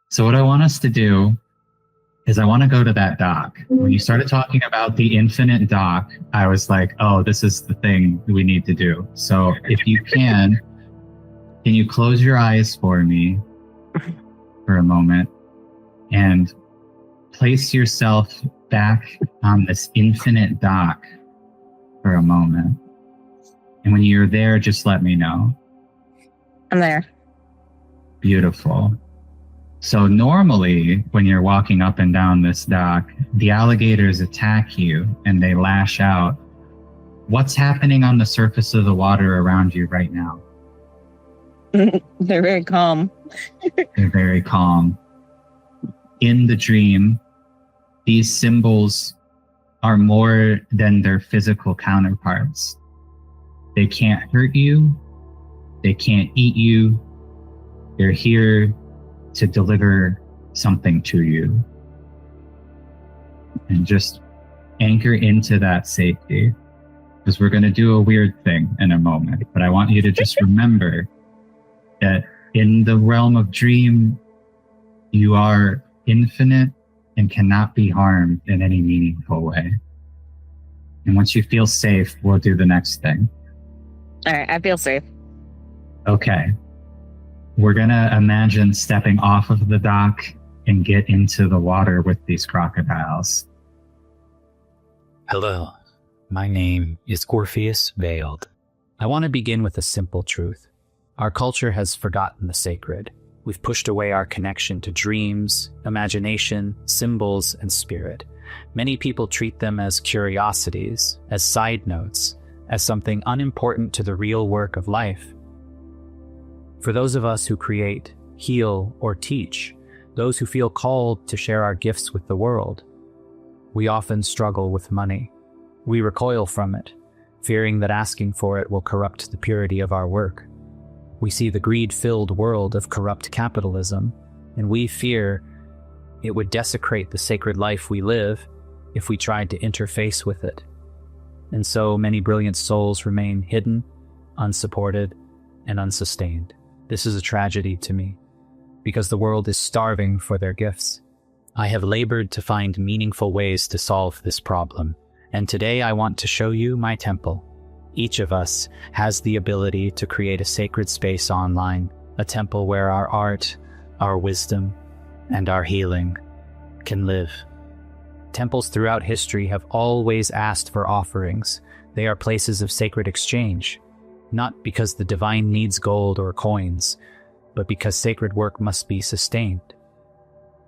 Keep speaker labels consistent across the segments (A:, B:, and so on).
A: So what I want us to do is I want to go to that dock. When you started talking about the infinite dock, I was like, oh, this is the thing we need to do. So if you can you close your eyes for me for a moment and place yourself back on this infinite dock for a moment. And when you're there, just let me know.
B: I'm there.
A: Beautiful. So normally when you're walking up and down this dock, the alligators attack you and they lash out. What's happening on the surface of the water around you right now?
B: They're very calm.
A: They're very calm. In the dream, these symbols are more than their physical counterparts. They can't hurt you. They can't eat you. They're here to deliver something to you. And just anchor into that safety, because we're going to do a weird thing in a moment. But I want you to just remember that in the realm of dream, you are infinite and cannot be harmed in any meaningful way. And once you feel safe, we'll do the next thing.
B: All right, I feel safe.
A: Okay. We're going to imagine stepping off of the dock and get into the water with these crocodiles.
C: Hello, my name is Orpheus Veiled. I want to begin with a simple truth. Our culture has forgotten the sacred. We've pushed away our connection to dreams, imagination, symbols, and spirit. Many people treat them as curiosities, as side notes, as something unimportant to the real work of life. For those of us who create, heal, or teach, those who feel called to share our gifts with the world, we often struggle with money. We recoil from it, fearing that asking for it will corrupt the purity of our work. We see the greed-filled world of corrupt capitalism, and we fear it would desecrate the sacred life we live if we tried to interface with it. And so many brilliant souls remain hidden, unsupported, and unsustained. This is a tragedy to me, because the world is starving for their gifts. I have labored to find meaningful ways to solve this problem, and today I want to show you my temple. Each of us has the ability to create a sacred space online, a temple where our art, our wisdom, and our healing can live. Temples throughout history have always asked for offerings. They are places of sacred exchange, not because the divine needs gold or coins, but because sacred work must be sustained.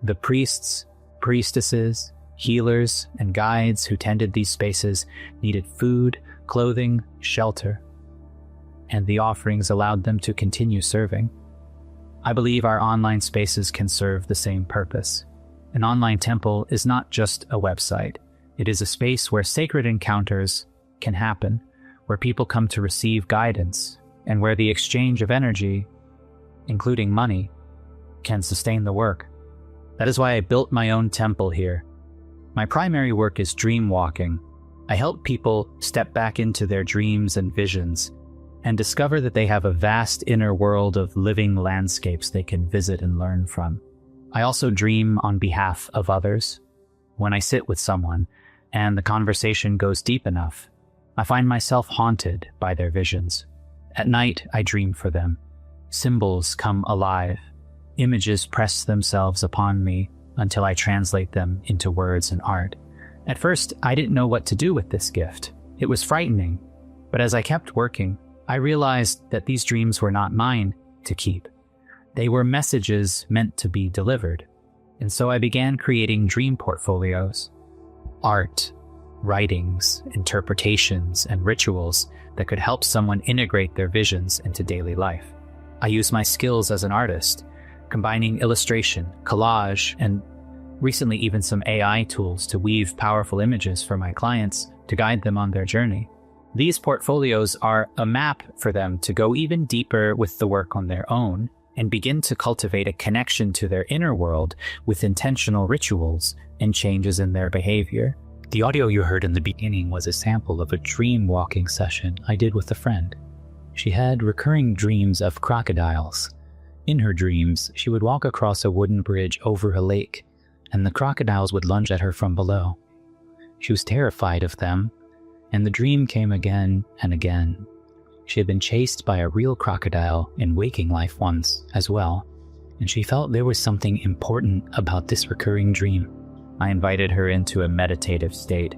C: The priests, priestesses, healers, and guides who tended these spaces needed food, clothing, shelter, and the offerings allowed them to continue serving. I believe our online spaces can serve the same purpose. An online temple is not just a website. It is a space where sacred encounters can happen, where people come to receive guidance, and where the exchange of energy, including money, can sustain the work. That is why I built my own temple here. My primary work is dream walking. I help people step back into their dreams and visions and discover that they have a vast inner world of living landscapes they can visit and learn from. I also dream on behalf of others. When I sit with someone and the conversation goes deep enough, I find myself haunted by their visions. At night, I dream for them. Symbols come alive. Images press themselves upon me until I translate them into words and art. At first, I didn't know what to do with this gift. It was frightening, but as I kept working, I realized that these dreams were not mine to keep. They were messages meant to be delivered. And so I began creating dream portfolios. Art, writings, interpretations, and rituals that could help someone integrate their visions into daily life. I use my skills as an artist, combining illustration, collage, and recently even some AI tools to weave powerful images for my clients to guide them on their journey. These portfolios are a map for them to go even deeper with the work on their own and begin to cultivate a connection to their inner world with intentional rituals and changes in their behavior. The audio you heard in the beginning was a sample of a dream walking session I did with a friend. She had recurring dreams of crocodiles. In her dreams, she would walk across a wooden bridge over a lake, and the crocodiles would lunge at her from below. She was terrified of them, and the dream came again and again. She had been chased by a real crocodile in waking life once as well, and she felt there was something important about this recurring dream. I invited her into a meditative state,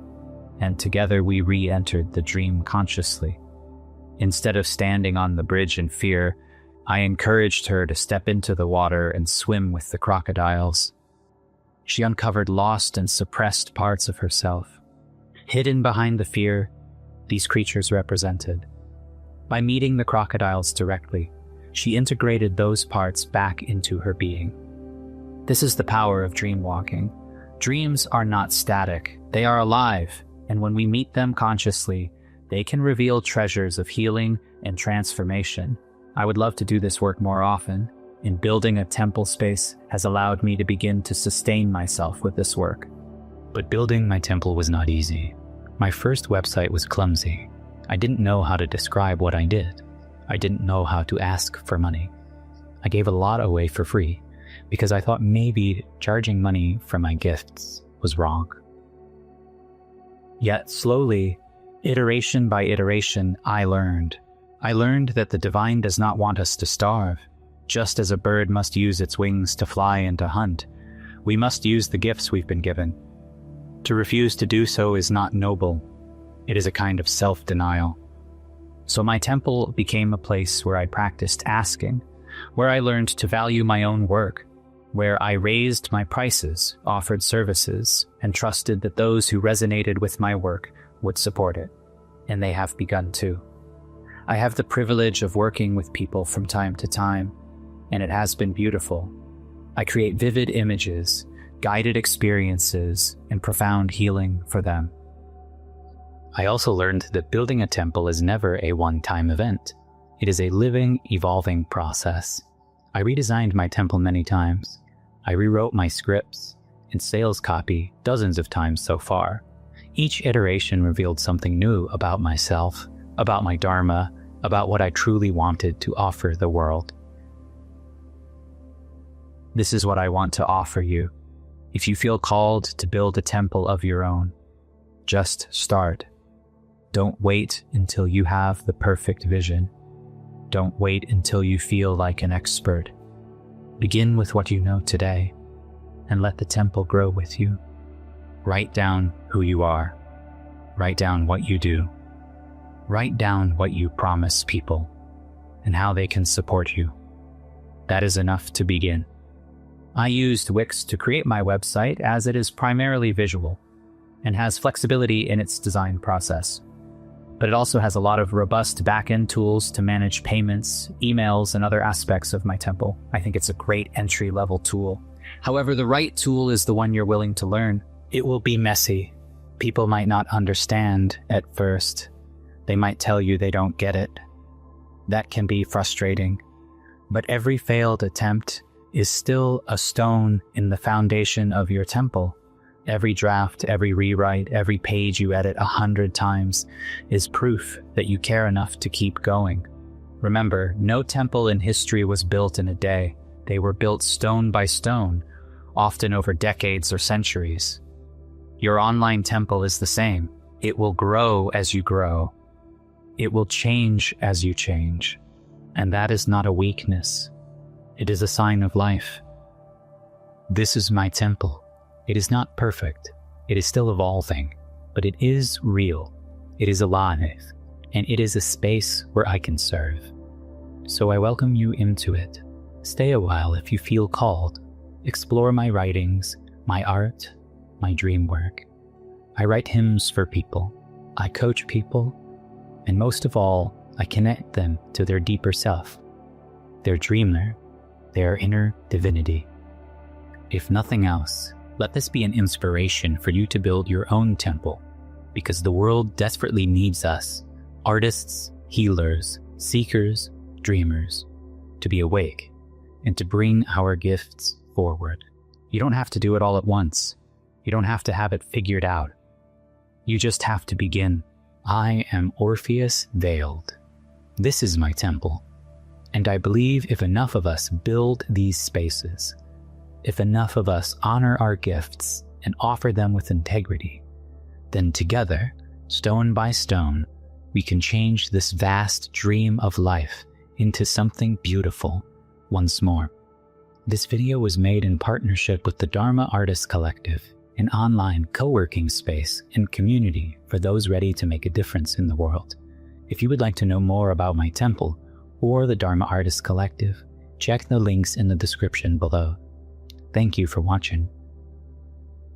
C: and together we re-entered the dream consciously. Instead of standing on the bridge in fear, I encouraged her to step into the water and swim with the crocodiles. She uncovered lost and suppressed parts of herself. Hidden behind the fear these creatures represented. By meeting the crocodiles directly, she integrated those parts back into her being. This is the power of dream walking. Dreams are not static, they are alive, and when we meet them consciously, they can reveal treasures of healing and transformation. I would love to do this work more often, and building a temple space has allowed me to begin to sustain myself with this work. But building my temple was not easy. My first website was clumsy. I didn't know how to describe what I did. I didn't know how to ask for money. I gave a lot away for free because I thought maybe charging money for my gifts was wrong. Yet slowly, iteration by iteration, I learned. I learned that the divine does not want us to starve. Just as a bird must use its wings to fly and to hunt, we must use the gifts we've been given. To refuse to do so is not noble. It is a kind of self-denial. So my temple became a place where I practiced asking, where I learned to value my own work, where I raised my prices, offered services, and trusted that those who resonated with my work would support it. And they have begun to. I have the privilege of working with people from time to time, and it has been beautiful. I create vivid images, guided experiences, and profound healing for them. I also learned that building a temple is never a one-time event. It is a living, evolving process. I redesigned my temple many times. I rewrote my scripts and sales copy dozens of times so far. Each iteration revealed something new about myself, about my Dharma, about what I truly wanted to offer the world. This is what I want to offer you. If you feel called to build a temple of your own, just start. Don't wait until you have the perfect vision. Don't wait until you feel like an expert. Begin with what you know today, and let the temple grow with you. Write down who you are. Write down what you do. Write down what you promise people, and how they can support you. That is enough to begin. I used Wix to create my website as it is primarily visual, and has flexibility in its design process. But it also has a lot of robust back-end tools to manage payments, emails, and other aspects of my temple. I think it's a great entry-level tool. However, the right tool is the one you're willing to learn. It will be messy. People might not understand at first. They might tell you they don't get it. That can be frustrating. But every failed attempt is still a stone in the foundation of your temple. Every draft, every rewrite, every page you edit 100 times is proof that you care enough to keep going. Remember, no temple in history was built in a day. They were built stone by stone, often over decades or centuries. Your online temple is the same. It will grow as you grow. It will change as you change. And that is not a weakness. It is a sign of life. This is my temple. It is not perfect. It is still evolving, but it is real. It is alive, and it is a space where I can serve. So I welcome you into it. Stay a while if you feel called. Explore my writings, my art, my dream work. I write hymns for people. I coach people. And most of all, I connect them to their deeper self, their dreamer, their inner divinity. If nothing else, let this be an inspiration for you to build your own temple, because the world desperately needs us, artists, healers, seekers, dreamers, to be awake and to bring our gifts forward. You don't have to do it all at once. You don't have to have it figured out. You just have to begin. I am Orpheus Veiled. This is my temple. And I believe if enough of us build these spaces, if enough of us honor our gifts and offer them with integrity, then together, stone by stone, we can change this vast dream of life into something beautiful once more. This video was made in partnership with the Dharma Artist Collective, an online co-working space and community for those ready to make a difference in the world. If you would like to know more about my temple or the Dharma Artist Collective, check the links in the description below. Thank you for watching.